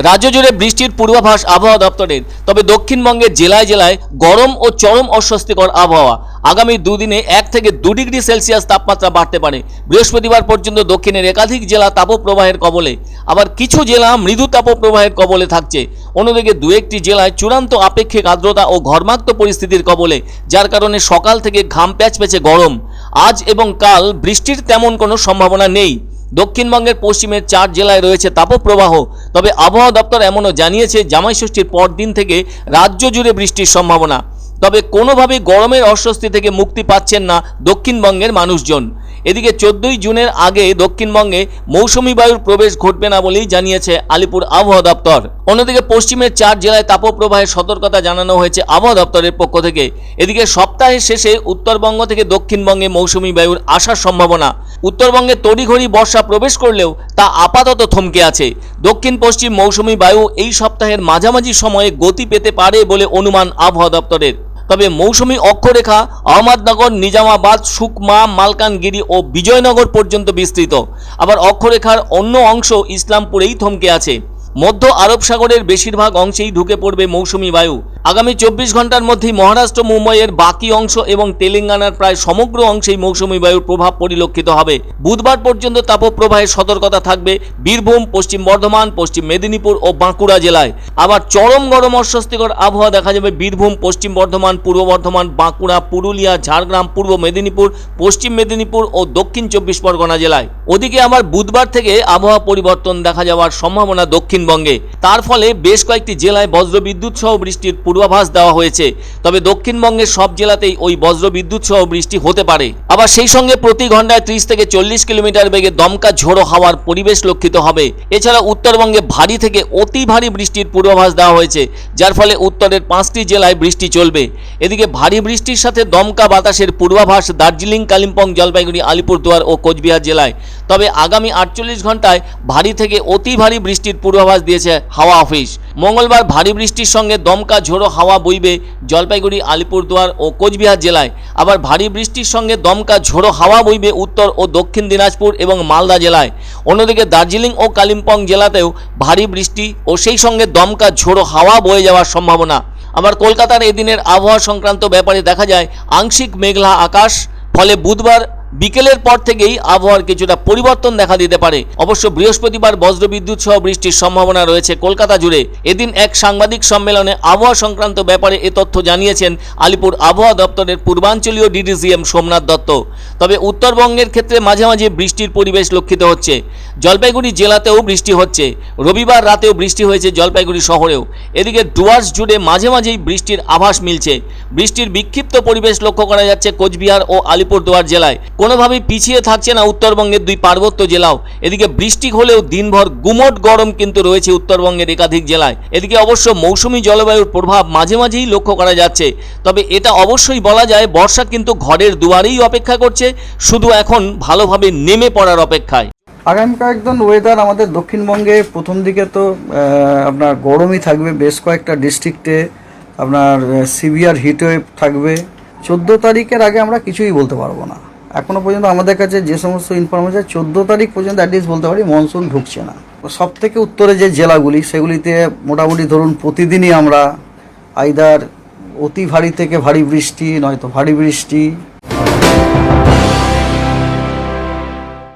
রাজ্য জুড়ে বৃষ্টির পূর্বাভাস আবহাওয়া দপ্তরের। তবে দক্ষিণবঙ্গের জেলায় জেলায় গরম ও চরম অস্বস্তিকর আবহাওয়া। আগামী দুদিনে 1 থেকে 2 ডিগ্রি সেলসিয়াস তাপমাত্রা বাড়তে পারে। বৃহস্পতিবার পর্যন্ত দক্ষিণের একাধিক জেলা তাপপ্রবাহের কবলে, আবার কিছু জেলা মৃদু তাপপ্রবাহের কবলে থাকছে। অন্যদিকে 2-1টি জেলায় চূড়ান্ত আপেক্ষিক আর্দ্রতা ও ঘর্মাক্ত পরিস্থিতির কবলে, যার কারণে সকাল থেকে ঘাম প্যাচপ্যাচে গরম। আজ এবং কাল বৃষ্টির তেমন কোনো সম্ভাবনা নেই। দক্ষিণবঙ্গের পশ্চিমের 4 জেলায় রয়েছে তাপপ্রবাহ। তবে আবহাওয়া দপ্তর এমনও জানিয়েছে জামাইষষ্ঠীর পরদিন থেকে রাজ্য জুড়ে বৃষ্টির সম্ভাবনা। তবে কোনোভাবেই গরমের অস্বস্তি থেকে মুক্তি পাচ্ছেন না দক্ষিণবঙ্গের মানুষজন। এদিকে 14ই জুনের আগে দক্ষিণবঙ্গে মৌসুমি বায়ুর প্রবেশ ঘটবে না বলেই জানিয়েছে আলিপুর আবহাওয়া দপ্তর। অন্যদিকে পশ্চিমের 4 জেলায় তাপপ্রবাহের সতর্কতা জানানো হয়েছে আবহাওয়া দপ্তরের পক্ষ থেকে। এদিকে সপ্তাহের শেষে উত্তরবঙ্গ থেকে দক্ষিণবঙ্গে মৌসুমি বায়ুর আসার সম্ভাবনা। উত্তরবঙ্গে তড়িঘড়ি বর্ষা প্রবেশ করলেও তা আপাতত থমকে আছে। দক্ষিণ পশ্চিম মৌসুমি বায়ু এই সপ্তাহের মাঝামাঝি সময়ে গতি পেতে পারে বলে অনুমান আবহাওয়া দপ্তরের। তবে মৌসুমি অক্ষরেখা আহমদনগর, নিজামাবাদ, সুকমা, মালকানগিরি ও বিজয়নগর পর্যন্ত বিস্তৃত। আবার অক্ষরেখার অন্য অংশ ইসলামপুরেই থমকে আছে। মধ্য আরব সাগরের বেশিরভাগ অংশেই ঢুকে পড়বে মৌসুমি বায়ু। আগামী 24 ঘন্টার মধ্যেই মহারাষ্ট্র, মুম্বাইয়ের বাকি অংশ এবং তেলেঙ্গানার প্রায় সমগ্র অংশেই মৌসুমি বায়ুর প্রভাব পরিলক্ষিত হবে। বুধবার পর্যন্ত তাপপ্রবাহের সতর্কতা থাকবে বীরভূম, পশ্চিম বর্ধমান, পশ্চিম মেদিনীপুর ও বাঁকুড়া জেলায়। আবার চরম গরম অস্বস্তিকর আবহাওয়া দেখা যাবে বীরভূম, পশ্চিম বর্ধমান, পূর্ব বর্ধমান, বাঁকুড়া, পুরুলিয়া, ঝাড়গ্রাম, পূর্ব মেদিনীপুর, পশ্চিম মেদিনীপুর ও দক্ষিণ 24 পরগনা জেলায়। ওদিকে আবার বুধবার থেকে আবহাওয়া পরিবর্তন দেখা যাওয়ার সম্ভাবনা দক্ষিণবঙ্গে। তার ফলে বেশ কয়েকটি জেলায় বজ্রবিদ্যুৎ সহ বৃষ্টির পূর্বাভাস দেওয়া হয়েছে। তবে দক্ষিণবঙ্গের সব জেলাতেই ওই বজ্রবিদ্যুৎ সহ বৃষ্টি হতে পারে। আবার সেই সঙ্গে প্রতি ঘন্টায় 30 থেকে 40 কিলোমিটার বেগে দমকা ঝোড়ো হাওয়ার পরিবেশ লক্ষিত হবে। এছাড়া উত্তরবঙ্গে ভারী থেকে অতি ভারী বৃষ্টির পূর্বাভাস দেওয়া হয়েছে, যার ফলে উত্তরের 5টি জেলায় বৃষ্টি চলবে। এদিকে ভারী বৃষ্টির সাথে দমকা বাতাসের পূর্বাভাস দার্জিলিং, কালিম্পং, জলপাইগুড়ি, আলিপুরদুয়ার ও কোচবিহার জেলায়। তবে আগামী 48 ঘন্টায় ভারী থেকে অতি ভারী বৃষ্টির পূর্বাভাস দিয়েছে হাওয়া অফিস। মঙ্গলবার ভারী বৃষ্টির সঙ্গে দমকা ঝোড়ো হাওয়া বইবে জলপাইগুড়ি, আলিপুরদুয়ার ও কোচবিহার জেলায়। আবার ভারী বৃষ্টির সঙ্গে দমকা ঝোড়ো হাওয়া বইবে উত্তর ও দক্ষিণ দিনাজপুর এবং মালদা জেলায়। অন্যদিকে দার্জিলিং ও কালিম্পং জেলাতেও ভারী বৃষ্টি ও সেই সঙ্গে দমকা ঝোড়ো হাওয়া বয়ে যাওয়ার সম্ভাবনা। আবার কলকাতার এদিনের আবহাওয়া সংক্রান্ত ব্যাপারে দেখা যায় আংশিক মেঘলা আকাশ। ফলে বুধবার বিকেলের পর থেকেই আবহাওয়ার কিছুটা পরিবর্তন দেখা দিতে পারে। অবশ্য বৃহস্পতিবার বজ্রবিদ্যুৎ সহ বৃষ্টির সম্ভাবনা রয়েছে কলকাতা জুড়ে। এদিন এক সাংবাদিক সম্মেলনে আবহাওয়া সংক্রান্ত ব্যাপারে এ তথ্য জানিয়েছেন আলিপুর আবহাওয়া দপ্তরের পূর্বাঞ্চলীয় ডিডিজিএম সোমনাথ দত্ত। তবে উত্তরবঙ্গের ক্ষেত্রে মাঝে মাঝে বৃষ্টির পরিবেশ লক্ষিত হচ্ছে। জলপাইগুড়ি জেলাতেও বৃষ্টি হচ্ছে। রবিবার রাতেও বৃষ্টি হয়েছে জলপাইগুড়ি শহরেও। এদিকে ডুয়ার্স জুড়ে মাঝে মাঝেই বৃষ্টির আভাস মিলছে। বৃষ্টির বিক্ষিপ্ত পরিবেশ লক্ষ্য করা যাচ্ছে কোচবিহার ও আলিপুরদুয়ার জেলায়। কোনোভাবেই পিছিয়ে থাকছে না উত্তরবঙ্গের 2 পার্বত্য জেলাও। এদিকে বৃষ্টি হলেও দিনভর গুমোট গরম কিন্তু রয়েছে উত্তরবঙ্গের একাধিক জেলায়। এদিকে অবশ্য মৌসুমি জলবায়ুর প্রভাব মাঝে মাঝেই লক্ষ্য করা যাচ্ছে। তবে এটা অবশ্যই বলা যায় বর্ষা কিন্তু ঘরের দুয়ারেই অপেক্ষা করছে, শুধু এখন ভালোভাবে নেমে পড়ার অপেক্ষায়। আগামী কয়েকদিন ওয়েদার আমাদের দক্ষিণবঙ্গে প্রথম দিকে তো আপনার গরমই থাকবে। বেশ কয়েকটা ডিস্ট্রিক্টে আপনার সিভিয়ার হিটওয়েভ থাকবে। 14 তারিখের আগে আমরা কিছুই বলতে পারবো না। এখনও পর্যন্ত আমাদের কাছে যে সমস্ত ইনফরমেশন 14 তারিখ পর্যন্ত অ্যাটলিস্ট বলতে পারি মনসুন ঢুকছে না। সব থেকে উত্তরে যে জেলাগুলি সেগুলিতে মোটামুটি ধরুন প্রতিদিনই আমরা আইদার অতি ভারী থেকে ভারী বৃষ্টি, নয়তো ভারী বৃষ্টি।